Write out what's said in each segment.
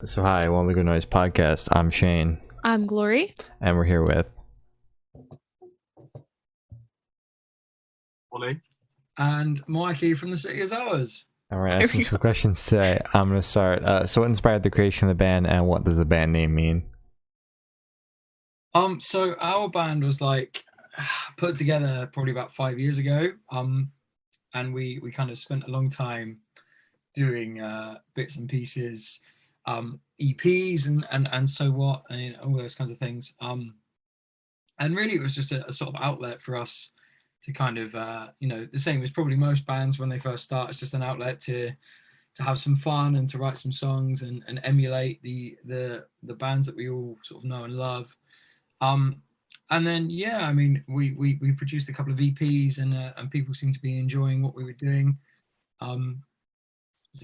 So hi, One Legal Noise Podcast. I'm Shane, I'm Glory. and we're here with Ollie. And Mikey from the City is Ours. and we're asking some questions today. I'm going to start. So what inspired the creation of the band, and what does the band name mean? So our band was like put together probably about 5 years ago. And we kind of spent a long time doing bits and pieces, EPs and so what, and all those kinds of things. And really it was just a sort of outlet for us to kind of the same as probably most bands when they first start. It's just an outlet to have some fun and to write some songs and emulate the bands that we all sort of know and love. And then we produced a couple of EPs and people seem to be enjoying what we were doing,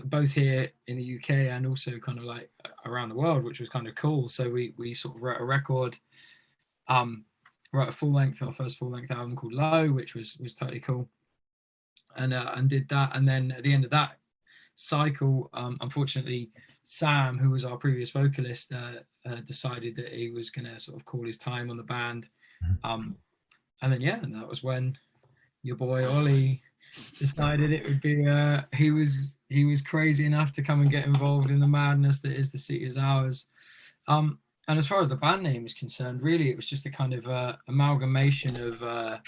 both here in the UK and also kind of like around the world, which was kind of cool. So we sort of wrote a record, wrote our first full length album called Low, which was totally cool, and did that. And then at the end of that cycle, unfortunately, Sam, who was our previous vocalist, decided that he was going to sort of call his time on the band. And that was when your boy Ollie decided it would be. He was crazy enough to come and get involved in the madness that is The City Is Ours. And as far as the band name is concerned, really it was just a kind of amalgamation of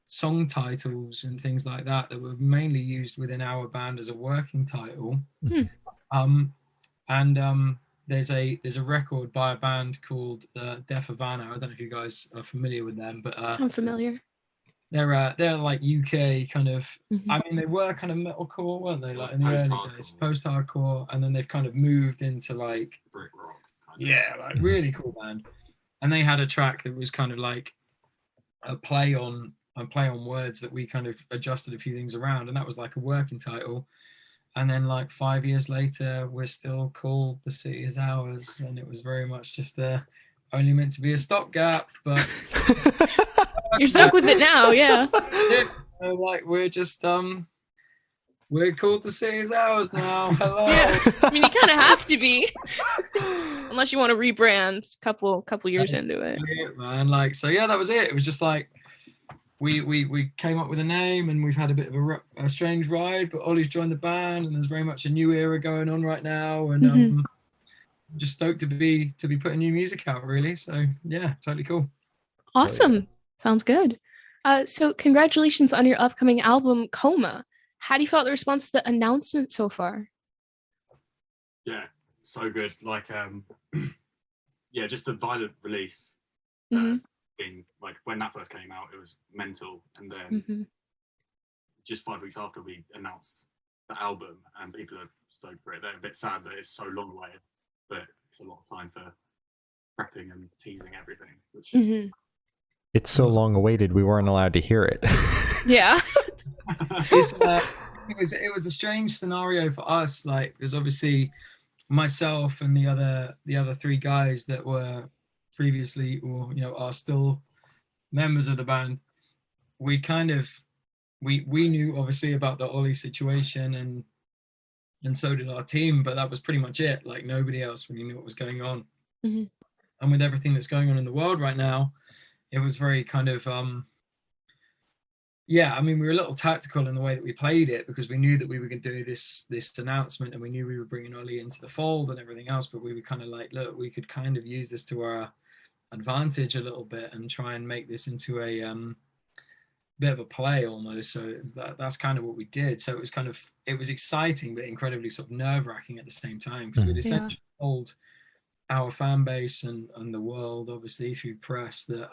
song titles and things like that were mainly used within our band as a working title. There's a record by a band called Def Havana. I don't know if you guys are familiar with them, but sound familiar. They're like UK kind of. Mm-hmm. I mean, they were kind of metalcore, weren't they? Like in the early days, post-hardcore, and then they've kind of moved into like Brick rock. Yeah, like really cool band. And they had a track that was kind of like a play on words that we kind of adjusted a few things around, and that was like a working title. And then like 5 years later, we're still called The City Is Ours, and it was very much just only meant to be a stopgap, but you're stuck with it now, yeah. So like we're just we're called The City Is Ours now. Hello. Yeah. I mean, you kind of have to be, unless you want to rebrand a couple years into it. Yeah, man. Like, so yeah, that was it. It was just like we came up with a name, and we've had a bit of a strange ride. But Ollie's joined the band, and there's very much a new era going on right now, and just stoked to be putting new music out, really. So yeah, totally cool. Awesome. Sounds good. So congratulations on your upcoming album, COMA. How do you feel about the response to the announcement so far? Yeah, so good. Like, just the violent release. Being like when that first came out, it was mental, and then just 5 weeks after we announced the album, and people are stoked for it. They're a bit sad that it's so long away, but it's a lot of time for prepping and teasing everything. Which It's so long awaited, we weren't allowed to hear it. Yeah. It was a strange scenario for us, like, because obviously myself and the other three guys that were previously, or are still members of the band, we kind of we knew obviously about the Ollie situation, and so did our team, but that was pretty much it. Like, nobody else really knew what was going on. And with everything that's going on in the world right now, it was very kind of we were a little tactical in the way that we played it, because we knew that we were going to do this announcement, and we knew we were bringing Ollie into the fold and everything else, but we were kind of like, look, we could kind of use this to our advantage a little bit and try and make this into a bit of a play almost. So that's kind of what we did. So it was exciting, but incredibly sort of nerve-wracking at the same time, because we'd essentially told our fan base and the world, obviously through press, that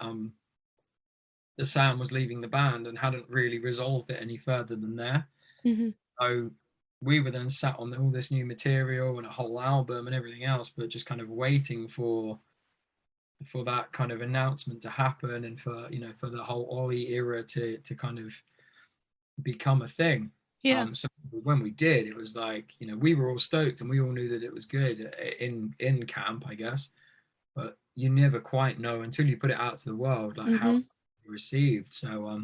Sam was leaving the band and hadn't really resolved it any further than there. So we were then sat on all this new material and a whole album and everything else, but just kind of waiting for that kind of announcement to happen, and for the whole Ollie era to kind of become a thing. So when we did, it was like, we were all stoked, and we all knew that it was good in camp, I guess, but you never quite know until you put it out to the world, like how it's received. So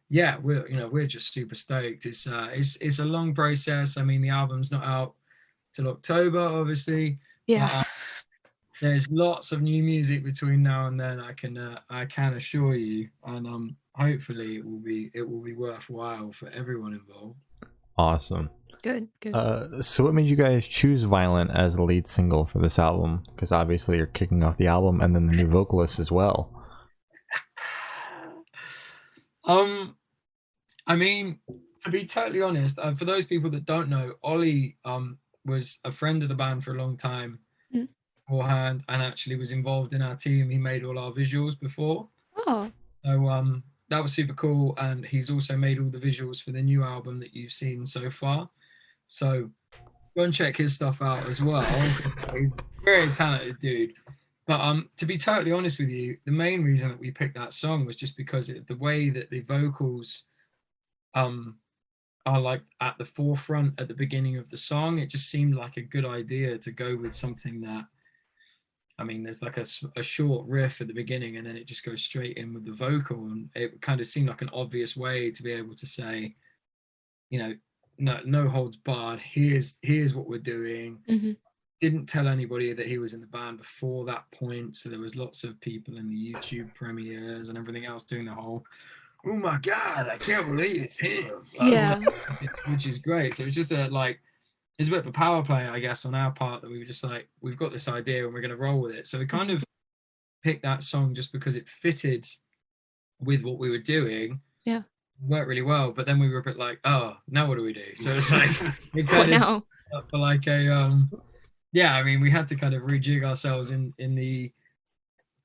we're just super stoked. It's a long process. I mean, the album's not out till October, obviously. Yeah. There's lots of new music between now and then. I can assure you, and hopefully it will be worthwhile for everyone involved. Awesome. Good. So what made you guys choose Violent as the lead single for this album? Because obviously you're kicking off the album and then the new vocalist as well. I mean, to be totally honest, for those people that don't know, Ollie was a friend of the band for a long time beforehand, and actually was involved in our team. He made all our visuals before. Oh. So that was super cool, and he's also made all the visuals for the new album that you've seen so far. So go and check his stuff out as well. He's a very talented dude. But to be totally honest with you, the main reason that we picked that song was just because of the way that the vocals are like at the forefront at the beginning of the song. It just seemed like a good idea to go with something that, I mean, there's like a short riff at the beginning and then it just goes straight in with the vocal, and it kind of seemed like an obvious way to be able to say, you know, no holds barred, here's what we're doing. Didn't tell anybody that he was in the band before that point, so there was lots of people in the YouTube premieres and everything else doing the whole, oh my god, I can't believe it's him. Which is great. So it's just it's a bit of a power play, I guess, on our part, that we were just like, we've got this idea and we're going to roll with it. So we kind of picked that song just because it fitted with what we were doing. Yeah. Worked really well, but then we were a bit like, oh, now what do we do? So it's like, what now? For like a yeah, I mean, we had to kind of rejig ourselves in the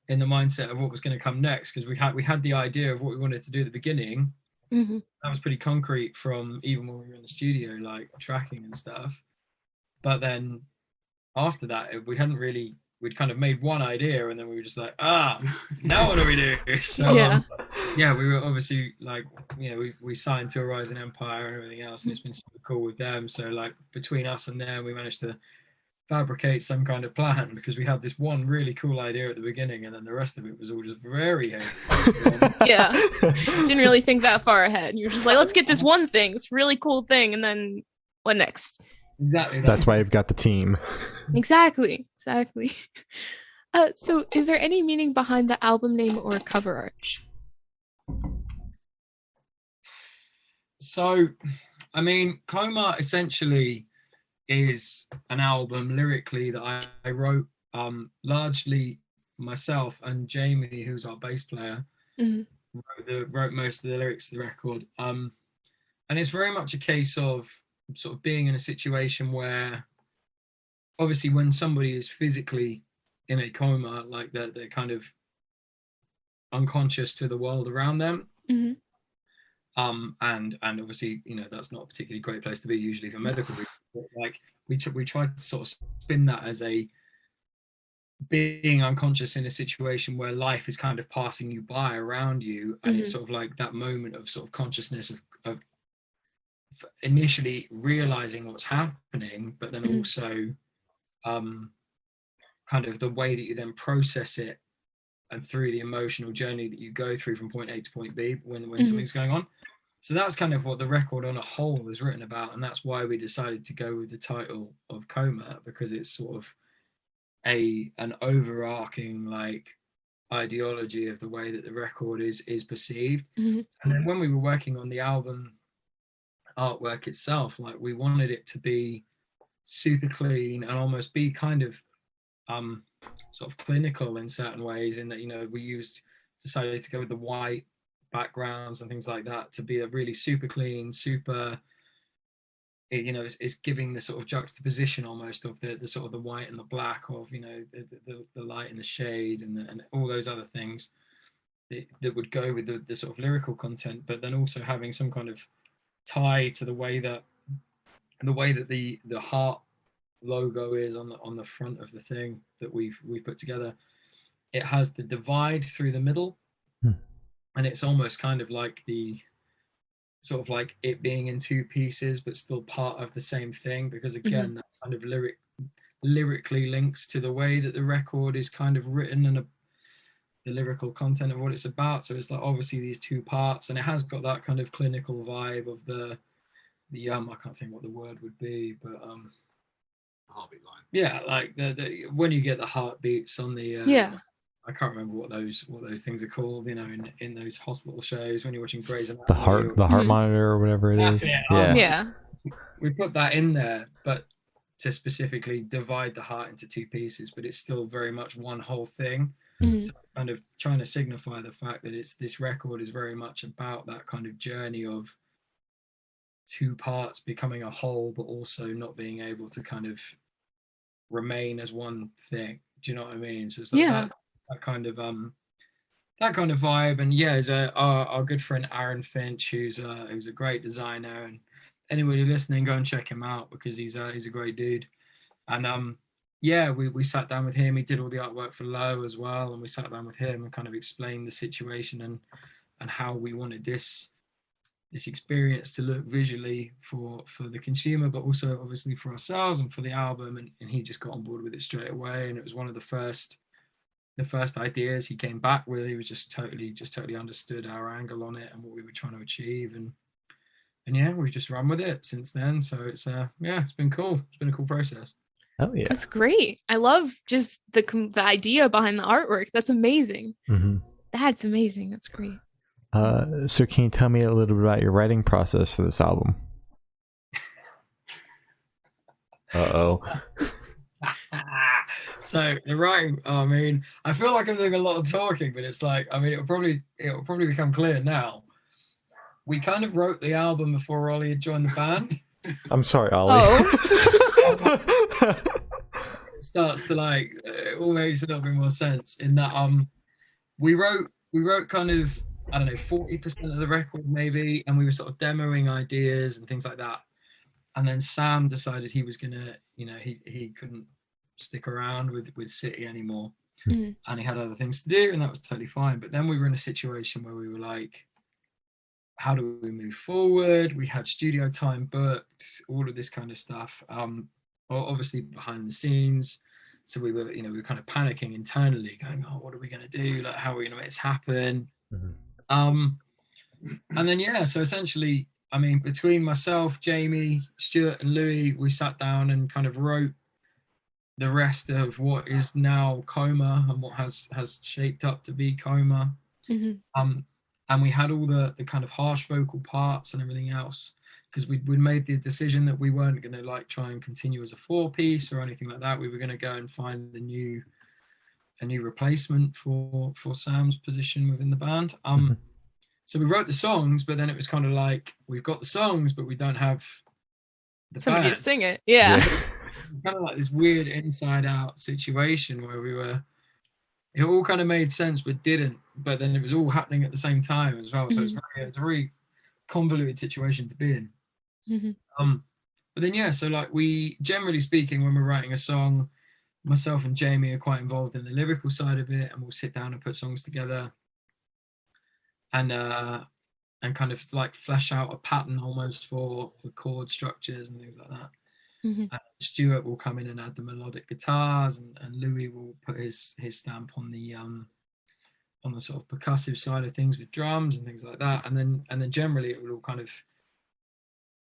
mindset of what was going to come next, because we had the idea of what we wanted to do at the beginning. That was pretty concrete from even when we were in the studio, like tracking and stuff. But then after that, we'd kind of made one idea, and then we were just like, now what do we do? So yeah, we were obviously like, you know, we signed to a Rising Empire and everything else, and it's been super cool with them. So like between us and them, we managed to fabricate some kind of plan, because we had this one really cool idea at the beginning, and then the rest of it was all just very heavy. Yeah. Didn't really think that far ahead. You were just like, let's get this one thing, this really cool thing, and then what next? Exactly. That's why you've got the team. Exactly. So is there any meaning behind the album name or cover art? So, I mean, COMA essentially is an album lyrically that I wrote largely myself, and Jamie, who's our bass player, wrote most of the lyrics to the record. And it's very much a case of sort of being in a situation where, obviously, when somebody is physically in a coma, like they're kind of unconscious to the world around them. And obviously, you know, that's not a particularly great place to be usually for medical reasons. But like we tried to sort of spin that as a being unconscious in a situation where life is kind of passing you by around you, and it's sort of like that moment of sort of consciousness of initially realizing what's happening, but then also kind of the way that you then process it, and through the emotional journey that you go through from point A to point B when something's going on. So that's kind of what the record on a whole is written about, and that's why we decided to go with the title of COMA, because it's sort of an overarching like ideology of the way that the record is perceived. And then when we were working on the album artwork itself, like we wanted it to be super clean and almost be kind of sort of clinical in certain ways, in that, you know, we decided to go with the white backgrounds and things like that to be a really super clean, super, you know, it's giving the sort of juxtaposition almost of the sort of the white and the black, of, you know, the light and the shade and all those other things that would go with the sort of lyrical content, but then also having some kind of tie to the way that the heart logo is on the front of the thing that we've put together. It has the divide through the middle, and it's almost kind of like the sort of like it being in two pieces but still part of the same thing, because again that kind of lyrically links to the way that the record is kind of written and the lyrical content of what it's about. So it's like obviously these two parts, and it has got that kind of clinical vibe of the I can't think what the word would be, but heartbeat line. Yeah, like the when you get the heartbeats on the I can't remember what those things are called, you know, in those hospital shows when you're watching Grey's Anatomy. The heart monitor or whatever it is. That's it. Yeah. We put that in there, but to specifically divide the heart into two pieces, but it's still very much one whole thing. Mhm. So it's kind of trying to signify the fact that this record is very much about that kind of journey of two parts becoming a whole, but also not being able to kind of remain as one thing. Do you know what I mean? So it's like that kind of vibe. And yeah, is our good friend Aaron Finch, who's a great designer, and anybody listening, go and check him out because he's a great dude. And yeah, we sat down with him. He did all the artwork for Low as well, and we sat down with him and kind of explained the situation and how we wanted this experience to look visually for the consumer, but also obviously for ourselves and for the album. And he just got on board with it straight away. And it was one of the first ideas he came back with. He was just totally understood our angle on it and what we were trying to achieve. And yeah, we've just run with it since then. So it's it's been cool. It's been a cool process. Oh yeah, that's great. I love just the idea behind the artwork. That's amazing. Mm-hmm. That's amazing. That's great. So can you tell me a little bit about your writing process for this album? Uh-oh. So the writing, I mean, I feel like I'm doing a lot of talking, but it's like, I mean, it'll probably become clear now. We kind of wrote the album before Ollie had joined the band. I'm sorry, Ollie. Oh. It starts to like, it all makes a little bit more sense in that we wrote kind of, I don't know, 40% of the record maybe, and we were sort of demoing ideas and things like that. And then Sam decided he was gonna, you know, he couldn't stick around with City anymore, and he had other things to do, and that was totally fine. But then we were in a situation where we were like, how do we move forward? We had studio time booked, all of this kind of stuff. Obviously behind the scenes. So we were kind of panicking internally, going, oh, what are we gonna do? Like, how are we gonna make this happen? Mm-hmm. And then so essentially, I mean, between myself, Jamie, Stuart, and Louis, we sat down and kind of wrote the rest of what is now COMA and what has shaped up to be COMA. Mm-hmm. And we had all the kind of harsh vocal parts and everything else, because we'd made the decision that we weren't going to like try and continue as a 4-piece or anything like that. We were going to go and find a new replacement for Sam's position within the band. So we wrote the songs, but then it was kind of like, we've got the songs, but we don't have the somebody band to sing it. Yeah. Kind of like this weird inside out situation where it all kind of made sense, but didn't. But then it was all happening at the same time as well. So it's a very convoluted situation to be in. Mm-hmm. But then, so like we, generally speaking, when we're writing a song, myself and Jamie are quite involved in the lyrical side of it, and we'll sit down and put songs together and kind of like flesh out a pattern almost for chord structures and things like that. Mm-hmm. Stuart will come in and add the melodic guitars, and Louis will put his stamp on the sort of percussive side of things with drums and things like that. And then generally it will all kind of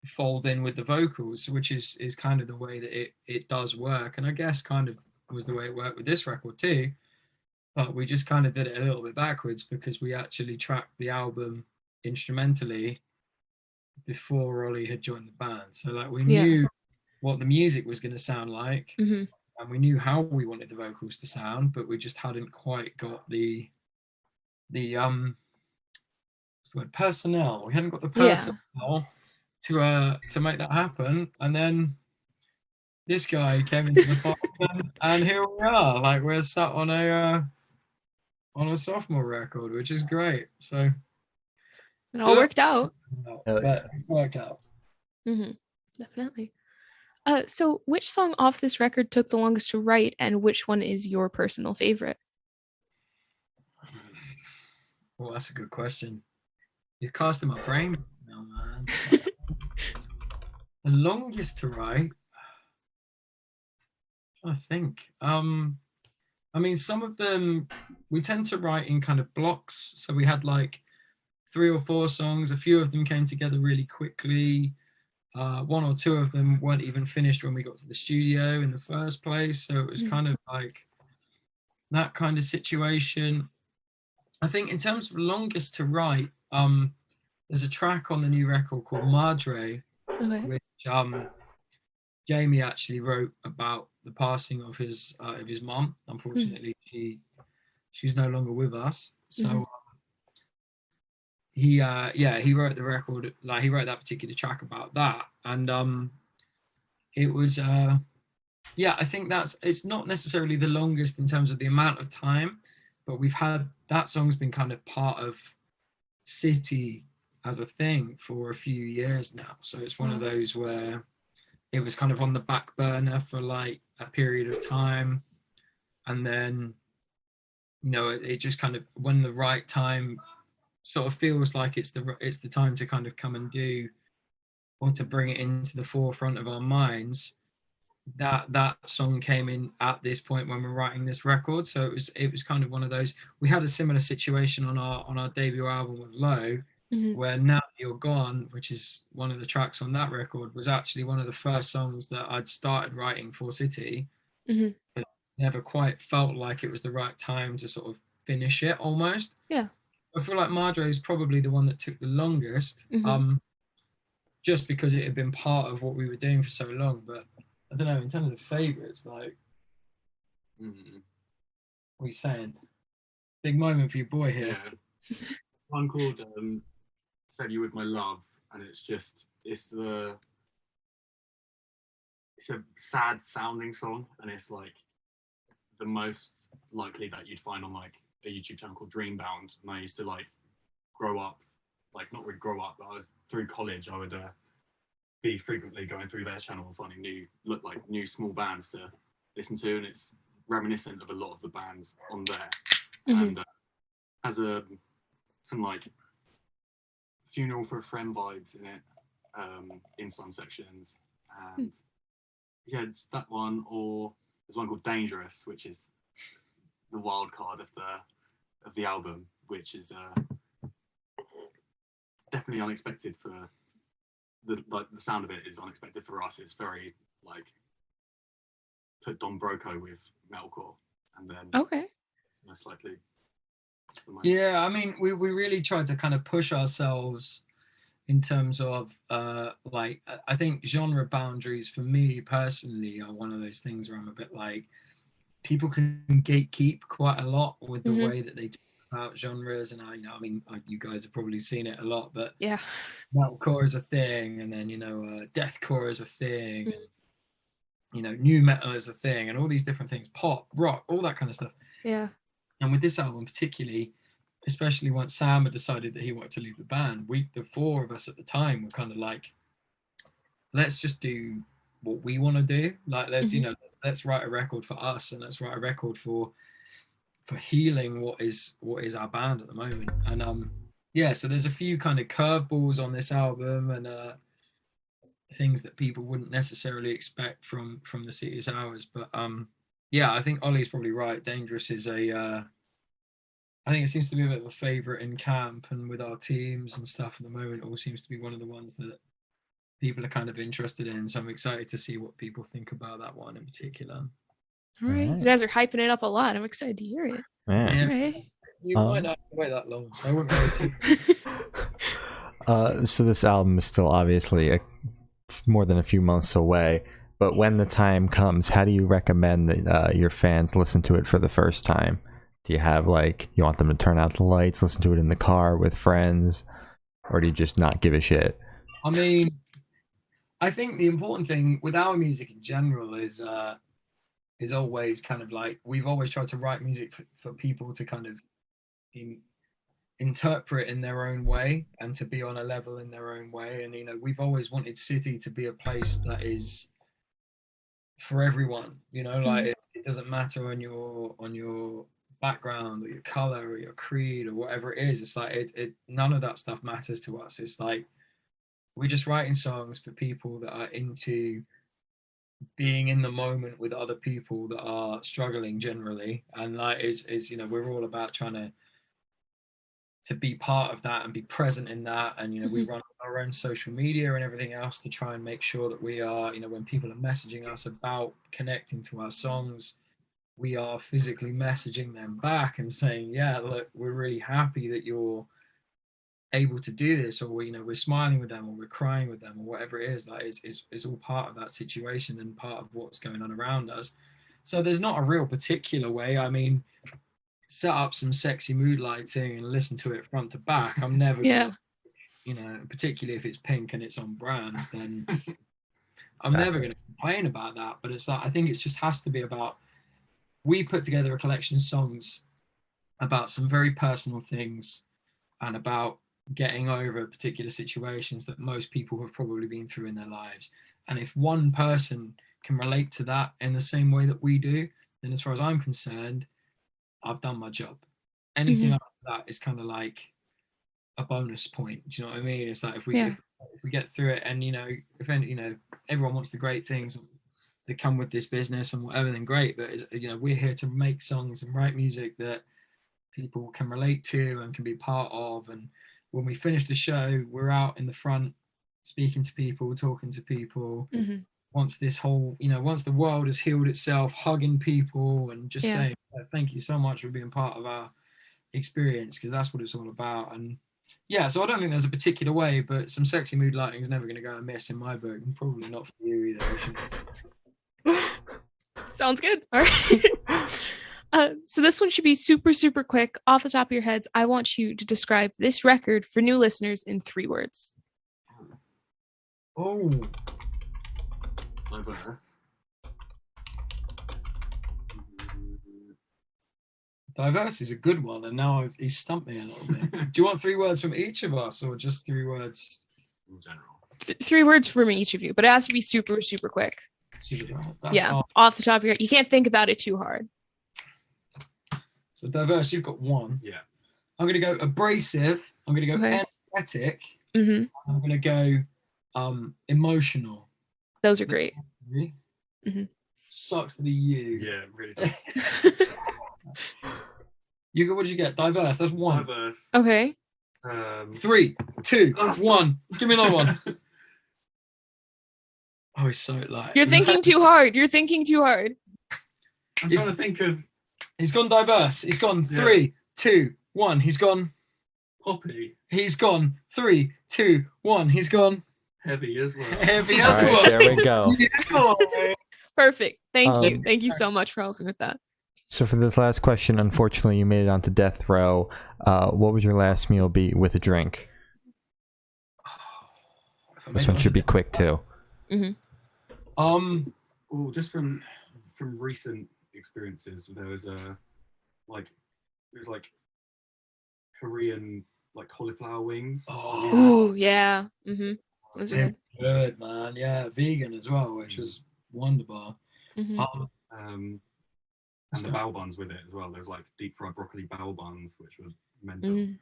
fold in with the vocals, which is kind of the way that it does work. And I guess kind of was the way it worked with this record too. But we just kind of did it a little bit backwards, because we actually tracked the album instrumentally before Ollie had joined the band. So like we knew what the music was going to sound like, and we knew how we wanted the vocals to sound, but we just hadn't quite got the what's the word, personnel. We hadn't got the personnel to make that happen. And then this guy came into the band, and here we are. Like, we're sat on a sophomore record, which is great. So it all worked out. But it worked out. Mm-hmm. Definitely. So which song off this record took the longest to write, and which one is your personal favorite? Well, that's a good question. You're casting my brain now, man. The longest to write, I think. I mean, some of them we tend to write in kind of blocks. So we had like 3 or 4 songs. A few of them came together really quickly. One or two of them weren't even finished when we got to the studio in the first place. So it was kind of like that kind of situation. I think in terms of longest to write, there's a track on the new record called Madre, which Jamie actually wrote about the passing of his mum. Unfortunately, she's no longer with us. So he wrote the record, like he wrote that particular track about that, and it was I think it's not necessarily the longest in terms of the amount of time, but we've had that song's been kind of part of City as a thing for a few years now. So it's one of those where it was kind of on the back burner for like a period of time, and then it just kind of, when the right time sort of feels like it's the time to kind of come and do, or to bring it into the forefront of our minds, that song came in at this point when we're writing this record. So it was kind of one of those. We had a similar situation on our debut album with Low, where Now You're Gone, which is one of the tracks on that record, was actually one of the first songs that I'd started writing for City, but never quite felt like it was the right time to sort of finish it almost. I feel like Madre is probably the one that took the longest, just because it had been part of what we were doing for so long. But I don't know, in terms of favourites, like, what are you saying? Big moment for your boy here. Yeah. One called Said You With My Love, and it's a sad sounding song, and it's like the most likely that you'd find on like a YouTube channel called Dreambound. And I used to like grow up, like not really grow up, but I was through college, I would be frequently going through their channel and finding new small bands to listen to, and it's reminiscent of a lot of the bands on there, and has some like Funeral for a Friend vibes in it, in some sections, and just that one. Or there's one called Dangerous, which is the wild card of the album, which is definitely unexpected for the sound of it is unexpected for us. It's very like put Don Broco with metalcore, and then it's most likely I mean, we really tried to kind of push ourselves in terms of like, I think genre boundaries for me personally are one of those things where I'm a bit like, people can gatekeep quite a lot with the way that they talk about genres, and you guys have probably seen it a lot, but metalcore is a thing, and then deathcore is a thing, new metal is a thing, and all these different things, pop, rock, all that kind of stuff. And with this album particularly, especially once Sam had decided that he wanted to leave the band, the four of us at the time were kind of like, let's just do what we want to do. Like, let's write a record for us, and let's write a record for healing what is our band at the moment. And so there's a few kind of curveballs on this album, and things that people wouldn't necessarily expect from the City's Hours. But I think Ollie's probably right. Dangerous is I think it seems to be a bit of a favourite in camp and with our teams and stuff at the moment. It all seems to be one of the ones that people are kind of interested in. So I'm excited to see what people think about that one in particular. All right. You guys are hyping it up a lot. I'm excited to hear it. Yeah. Right. You might not have to wait that long, so I won't go too. So this album is still obviously more than a few months away, but when the time comes, how do you recommend that your fans listen to it for the first time? Do you have you want them to turn out the lights, listen to it in the car with friends, or do you just not give a shit? I mean, I think the important thing with our music in general is always kind of like, we've always tried to write music for people to kind of interpret in their own way and to be on a level in their own way. And we've always wanted City to be a place that is for everyone. It doesn't matter on your background or your color or your creed or whatever it is. It's like it none of that stuff matters to us. It's like we're just writing songs for people that are into being in the moment with other people that are struggling generally, and we're all about trying to be part of that and be present in that. And we run our own social media and everything else to try and make sure that we are, when people are messaging us about connecting to our songs, we are physically messaging them back and saying, yeah, look, we're really happy that you're able to do this, or we're smiling with them, or we're crying with them, or whatever it is. That is all part of that situation and part of what's going on around us. So there's not a real particular way. I mean, set up some sexy mood lighting and listen to it front to back. I'm never gonna, particularly if it's pink and it's on brand, then I'm never going to complain about that. But it's like, I think it just has to be about, we put together a collection of songs about some very personal things and about getting over particular situations that most people have probably been through in their lives. And if one person can relate to that in the same way that we do, then as far as I'm concerned, I've done my job. Anything after that is kind of like a bonus point. Do you know what I mean? It's like if we get through it, and everyone wants the great things that come with this business and whatever, then great. But we're here to make songs and write music that people can relate to and can be part of. And when we finish the show, we're out in the front speaking to people, talking to people. Once this whole, once the world has healed itself, hugging people and just saying, thank you so much for being part of our experience, because that's what it's all about. And so I don't think there's a particular way, but some sexy mood lighting is never going to go amiss in my book, and probably not for you either. Sounds good. All right. So this one should be super, super quick. Off the top of your heads, I want you to describe this record for new listeners in 3 words. Oh. Diverse. Diverse is a good one, and now he's stumped me a little bit. Do you want 3 words from each of us, or just 3 words in general? 3 words from each of you, but it has to be super, super quick. That's off the top of your head. You can't think about it too hard. So diverse, you've got 1. Yeah. I'm going to go abrasive. I'm going to go energetic. I'm going to go emotional. Those are great. Sucks to be you. Yeah, it really does. What did you get? Diverse. That's 1. Diverse. Okay. 3, 2, 1. Give me another one. Oh, he's so like. You're thinking too hard. I'm trying to think of. He's gone diverse. He's gone 3, 2, 1. He's gone poppy. He's gone 3, 2, 1. He's gone heavy as well. Right, there we go. Perfect. Thank you. Thank you so much for helping with that. So for this last question, unfortunately, you made it onto death row. What would your last meal be with a drink? This one should be quick too. Well, just from recent experiences, there was Korean cauliflower wings. Oh yeah. Those are good, man. Yeah, vegan as well, which was wonderful. And the bao buns with it as well. There's deep fried broccoli bao buns, which was mental. And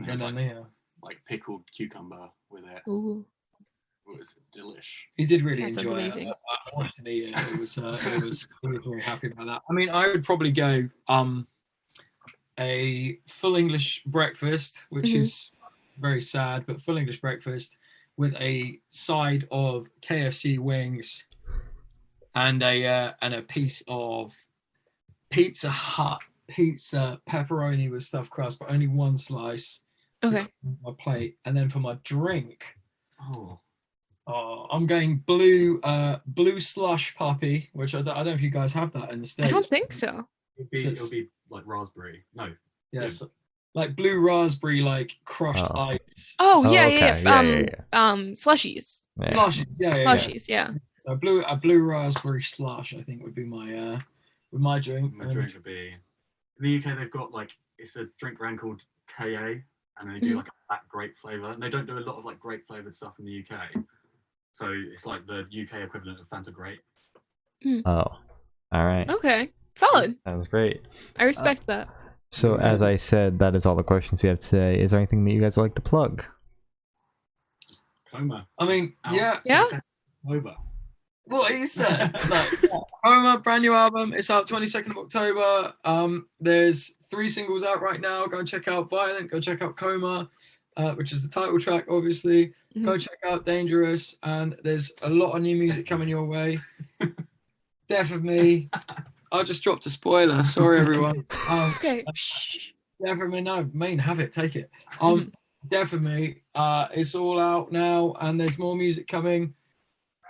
there's pickled cucumber with it. Ooh. It was delish. He did really That enjoy amazing. it. I watched him eat it. He was very happy about that. I mean, I would probably go a full English breakfast, which is very sad, but full English breakfast with a side of KFC wings and a piece of Pizza Hut pizza pepperoni with stuffed crust, but only 1 slice. Okay. On my plate, and then for my drink, I'm going blue slush puppy, which I don't know if you guys have that in the States. I don't think so. It'll be like raspberry. No. Yes. Like blue raspberry, crushed ice. Oh yeah, okay. Slushies. Slushies, Slushies, yeah. So a blue raspberry slush, I think, would be my my drink. My drink would be, in the UK they've got it's a drink brand called KA, and they do a black grape flavour, and they don't do a lot of grape flavoured stuff in the UK, so it's like the UK equivalent of Fanta Grape. Oh, all right. Okay, solid. That was great. I respect that. So as I said, that is all the questions we have today. Is there anything that you guys would like to plug? Just COMA. I mean, Yeah. Over. What he said. COMA, brand new album. It's out 22nd of October. There's 3 singles out right now. Go and check out Violent. Go check out COMA. which is the title track, obviously. Mhm. Go check out Dangerous, and there's a lot of new music coming your way. Death of Me. I just dropped a spoiler. Sorry, everyone. It's okay. Death of Me, no, have it, take it. Mhm. Death of Me, it's all out now, and there's more music coming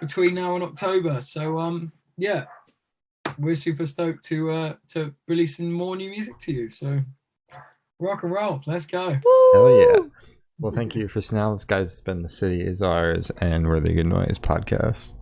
between now and October. So, yeah, we're super stoked to releasing more new music to you. So, rock and roll, let's go. Hell yeah. Well, thank you for now, guys. It's been The City Is Ours, and we're the Good Noise Podcast.